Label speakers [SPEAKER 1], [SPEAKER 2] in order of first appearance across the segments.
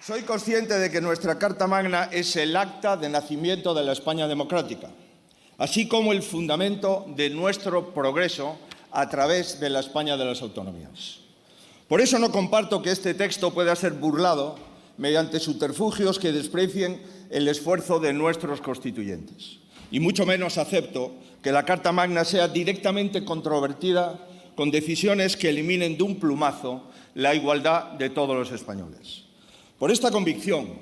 [SPEAKER 1] Soy consciente de que nuestra Carta Magna es el acta de nacimiento de la España democrática, así como el fundamento de nuestro progreso a través de la España de las autonomías. Por eso no comparto que este texto pueda ser burlado mediante subterfugios que desprecien el esfuerzo de nuestros constituyentes. Y mucho menos acepto que la Carta Magna sea directamente controvertida con decisiones que eliminen de un plumazo la igualdad de todos los españoles. Por esta convicción,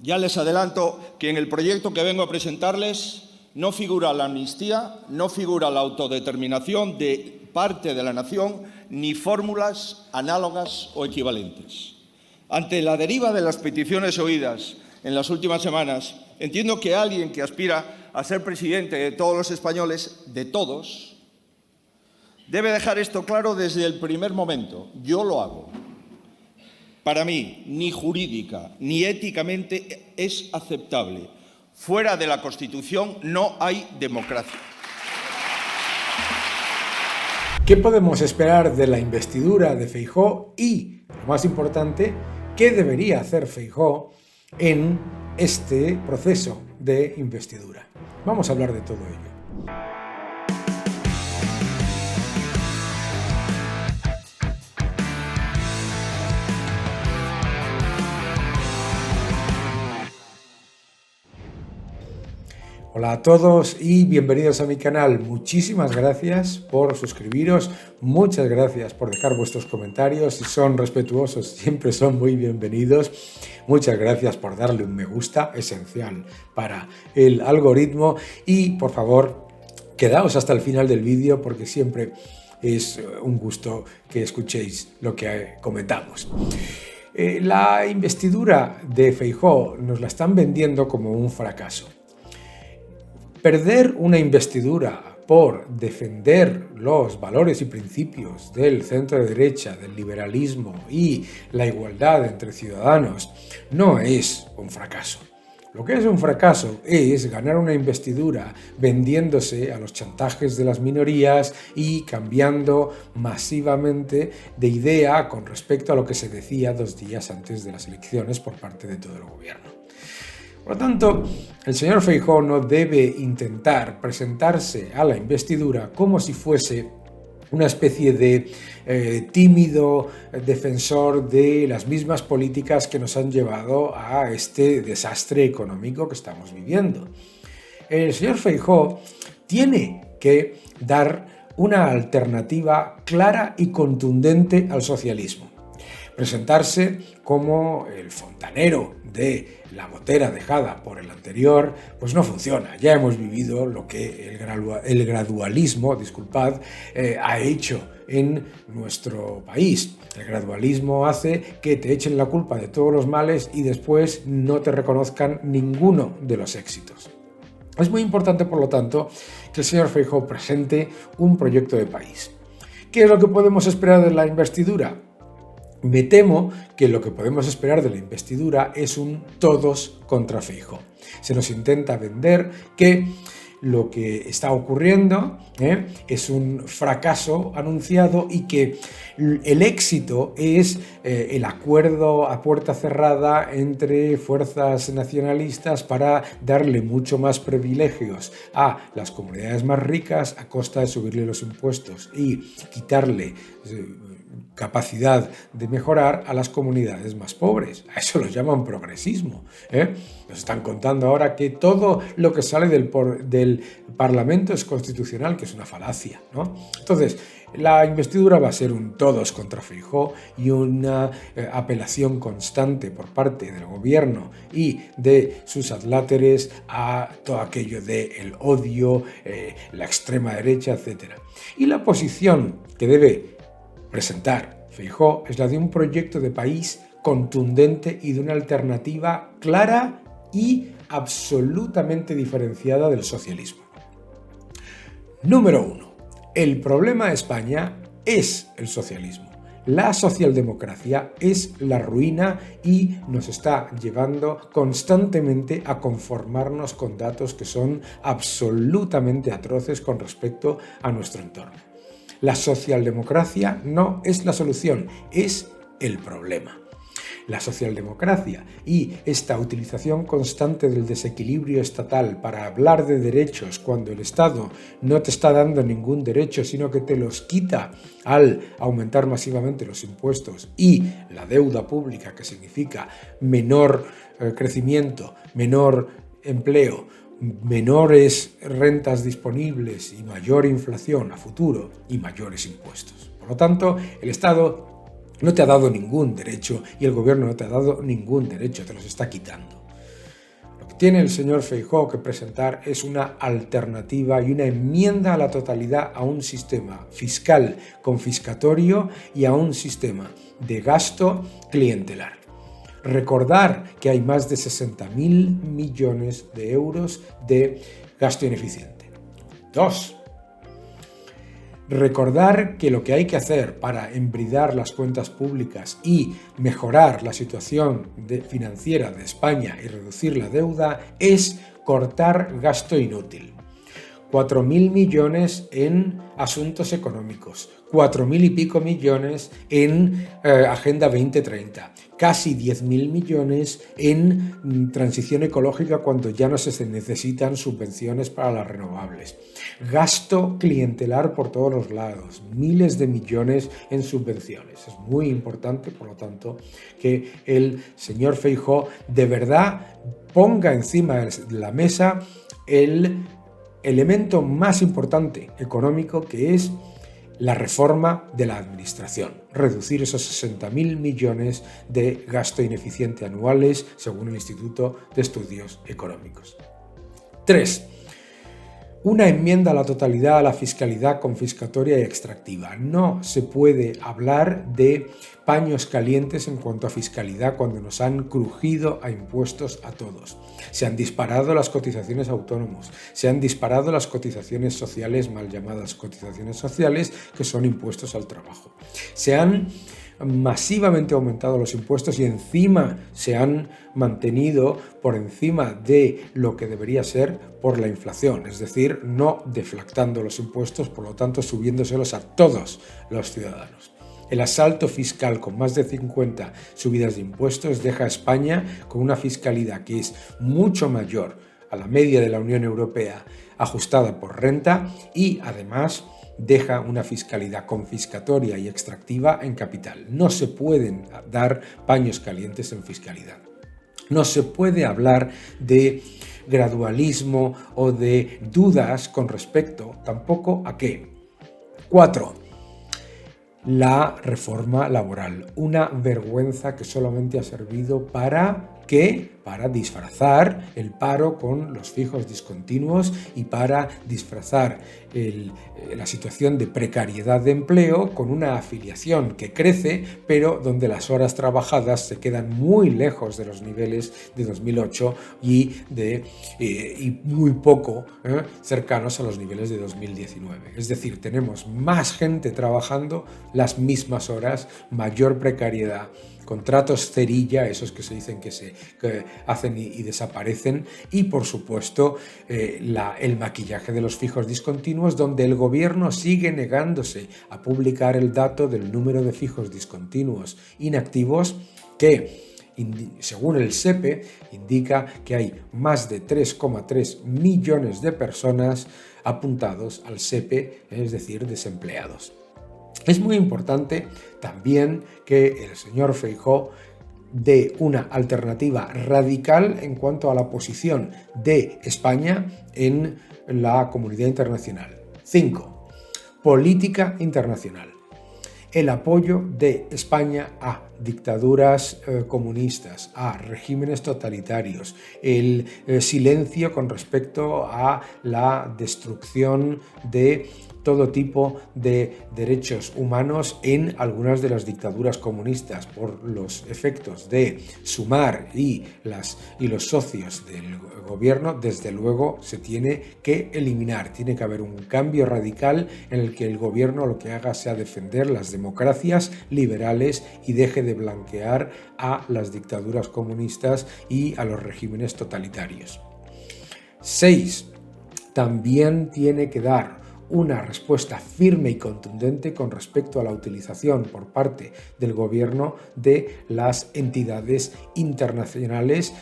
[SPEAKER 1] ya les adelanto que en el proyecto que vengo a presentarles no figura la amnistía, no figura la autodeterminación de parte de la nación, ni fórmulas análogas o equivalentes. Ante la deriva de las peticiones oídas en las últimas semanas, entiendo que alguien que aspira a ser presidente de todos los españoles, de todos, debe dejar esto claro desde el primer momento. Yo lo hago. Para mí, ni jurídica ni éticamente es aceptable. Fuera de la Constitución no hay democracia.
[SPEAKER 2] ¿Qué podemos esperar de la investidura de Feijóo? Y, lo más importante, ¿qué debería hacer Feijóo en este proceso de investidura? Vamos a hablar de todo ello. Hola a todos y bienvenidos a mi canal. Muchísimas gracias por suscribiros, muchas gracias por dejar vuestros comentarios. Si son respetuosos, siempre son muy bienvenidos. Muchas gracias por darle un me gusta, esencial para el algoritmo. Y por favor, quedaos hasta el final del vídeo porque siempre es un gusto que escuchéis lo que comentamos. La investidura de Feijóo nos la están vendiendo como un fracaso. Perder una investidura por defender los valores y principios del centro de derecha, del liberalismo y la igualdad entre ciudadanos no es un fracaso. Lo que es un fracaso es ganar una investidura vendiéndose a los chantajes de las minorías y cambiando masivamente de idea con respecto a lo que se decía 2 días antes de las elecciones por parte de todo el gobierno. Por lo tanto, el señor Feijóo no debe intentar presentarse a la investidura como si fuese una especie de tímido defensor de las mismas políticas que nos han llevado a este desastre económico que estamos viviendo. El señor Feijóo tiene que dar una alternativa clara y contundente al socialismo. Presentarse como el fontanero de la gotera dejada por el anterior, pues no funciona. Ya hemos vivido lo que el gradualismo, ha hecho en nuestro país. El gradualismo hace que te echen la culpa de todos los males y después no te reconozcan ninguno de los éxitos. Es muy importante, por lo tanto, que el señor Feijóo presente un proyecto de país. ¿Qué es lo que podemos esperar de la investidura? Me temo que lo que podemos esperar de la investidura es un todos contra Feijóo. Se nos intenta vender que lo que está ocurriendo es un fracaso anunciado y que el éxito es el acuerdo a puerta cerrada entre fuerzas nacionalistas para darle mucho más privilegios a las comunidades más ricas a costa de subirle los impuestos y quitarle capacidad de mejorar a las comunidades más pobres. A eso lo llaman progresismo. Nos están contando ahora que todo lo que sale del Parlamento es constitucional, que es una falacia, ¿no? Entonces, la investidura va a ser un todos contra Feijóo y una apelación constante por parte del gobierno y de sus adláteres a todo aquello del odio, la extrema derecha, etc. Y la posición que debe presentar Feijóo es la de un proyecto de país contundente y de una alternativa clara y absolutamente diferenciada del socialismo. Número 1. El problema de España es el socialismo. La socialdemocracia es la ruina y nos está llevando constantemente a conformarnos con datos que son absolutamente atroces con respecto a nuestro entorno. La socialdemocracia no es la solución, es el problema. La socialdemocracia y esta utilización constante del desequilibrio estatal para hablar de derechos cuando el Estado no te está dando ningún derecho, sino que te los quita al aumentar masivamente los impuestos, y la deuda pública, que significa menor crecimiento, menor empleo, menores rentas disponibles y mayor inflación a futuro y mayores impuestos. Por lo tanto, el Estado no te ha dado ningún derecho y el gobierno no te ha dado ningún derecho, te los está quitando. Lo que tiene el señor Feijóo que presentar es una alternativa y una enmienda a la totalidad a un sistema fiscal confiscatorio y a un sistema de gasto clientelar. Recordar que hay más de 60.000 millones de euros de gasto ineficiente. 2. Recordar que lo que hay que hacer para embridar las cuentas públicas y mejorar la situación financiera de España y reducir la deuda es cortar gasto inútil. 4.000 millones en asuntos económicos, 4.000 y pico millones en Agenda 2030, casi 10.000 millones en transición ecológica cuando ya no se necesitan subvenciones para las renovables. Gasto clientelar por todos los lados, miles de millones en subvenciones. Es muy importante, por lo tanto, que el señor Feijóo de verdad ponga encima de la mesa el elemento más importante económico, que es la reforma de la administración, reducir esos 60.000 millones de gasto ineficiente anuales, según el Instituto de Estudios Económicos. 3. Una enmienda a la totalidad a la fiscalidad confiscatoria y extractiva. No se puede hablar de paños calientes en cuanto a fiscalidad cuando nos han crujido a impuestos a todos. Se han disparado las cotizaciones autónomos, se han disparado las cotizaciones sociales, mal llamadas cotizaciones sociales, que son impuestos al trabajo. Se han masivamente aumentado los impuestos y encima se han mantenido por encima de lo que debería ser por la inflación, es decir, no deflactando los impuestos, por lo tanto subiéndoselos a todos los ciudadanos. El asalto fiscal con más de 50 subidas de impuestos deja a España con una fiscalidad que es mucho mayor a la media de la Unión Europea ajustada por renta y además deja una fiscalidad confiscatoria y extractiva en capital. No se pueden dar paños calientes en fiscalidad. No se puede hablar de gradualismo o de dudas con respecto tampoco a qué. 4. La reforma laboral. Una vergüenza que solamente ha servido para disfrazar el paro con los fijos discontinuos y para disfrazar la situación de precariedad de empleo con una afiliación que crece, pero donde las horas trabajadas se quedan muy lejos de los niveles de 2008 y muy poco cercanos a los niveles de 2019. Es decir, tenemos más gente trabajando las mismas horas, mayor precariedad, contratos cerilla, esos que se dicen que hacen y desaparecen, y por supuesto el maquillaje de los fijos discontinuos, donde el gobierno sigue negándose a publicar el dato del número de fijos discontinuos inactivos que, según el SEPE, indica que hay más de 3,3 millones de personas apuntados al SEPE, es decir, desempleados. Es muy importante también que el señor Feijóo dé una alternativa radical en cuanto a la posición de España en la comunidad internacional. 5. Política internacional. El apoyo de España a dictaduras comunistas, a regímenes totalitarios, el silencio con respecto a la destrucción de todo tipo de derechos humanos en algunas de las dictaduras comunistas por los efectos de Sumar y los socios del gobierno, desde luego se tiene que eliminar. Tiene que haber un cambio radical en el que el gobierno lo que haga sea defender las democracias liberales y deje de blanquear a las dictaduras comunistas y a los regímenes totalitarios. 6. También tiene que dar una respuesta firme y contundente con respecto a la utilización por parte del gobierno de las entidades internacionales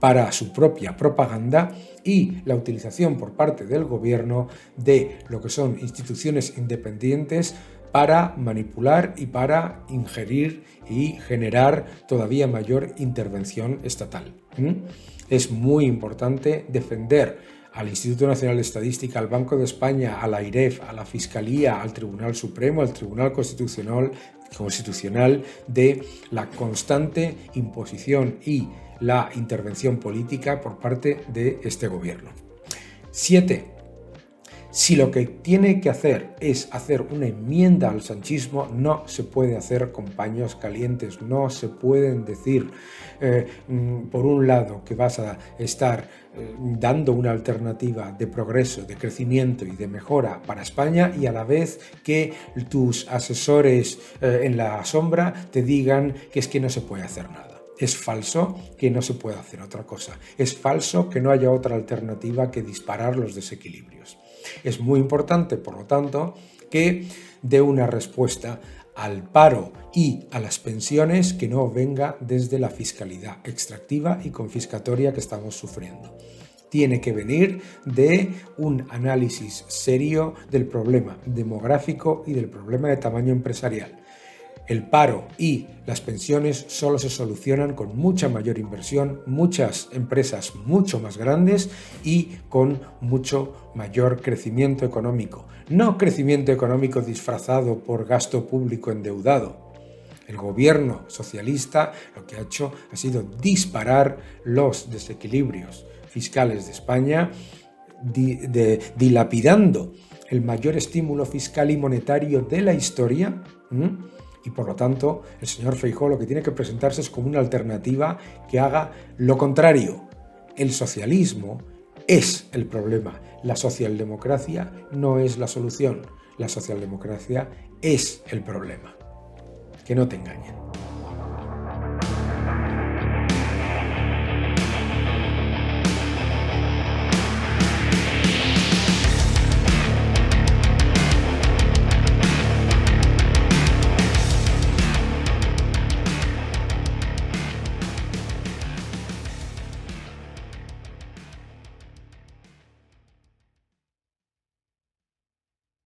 [SPEAKER 2] para su propia propaganda y la utilización por parte del gobierno de lo que son instituciones independientes para manipular y para ingerir y generar todavía mayor intervención estatal. Es muy importante defender al Instituto Nacional de Estadística, al Banco de España, a la AIREF, a la Fiscalía, al Tribunal Supremo, al Tribunal Constitucional de la constante imposición y la intervención política por parte de este gobierno. 7. Si lo que tiene que hacer es hacer una enmienda al sanchismo, no se puede hacer con paños calientes, no se pueden decir por un lado que vas a estar dando una alternativa de progreso, de crecimiento y de mejora para España y a la vez que tus asesores en la sombra te digan que es que no se puede hacer nada. Es falso que no se pueda hacer otra cosa. Es falso que no haya otra alternativa que disparar los desequilibrios. Es muy importante, por lo tanto, que dé una respuesta al paro y a las pensiones que no venga desde la fiscalidad extractiva y confiscatoria que estamos sufriendo. Tiene que venir de un análisis serio del problema demográfico y del problema de tamaño empresarial. El paro y las pensiones solo se solucionan con mucha mayor inversión, muchas empresas mucho más grandes y con mucho mayor crecimiento económico. No crecimiento económico disfrazado por gasto público endeudado. El gobierno socialista lo que ha hecho ha sido disparar los desequilibrios fiscales de España, dilapidando el mayor estímulo fiscal y monetario de la historia. Y por lo tanto, el señor Feijóo lo que tiene que presentarse es como una alternativa que haga lo contrario. El socialismo es el problema. La socialdemocracia no es la solución. La socialdemocracia es el problema. Que no te engañen.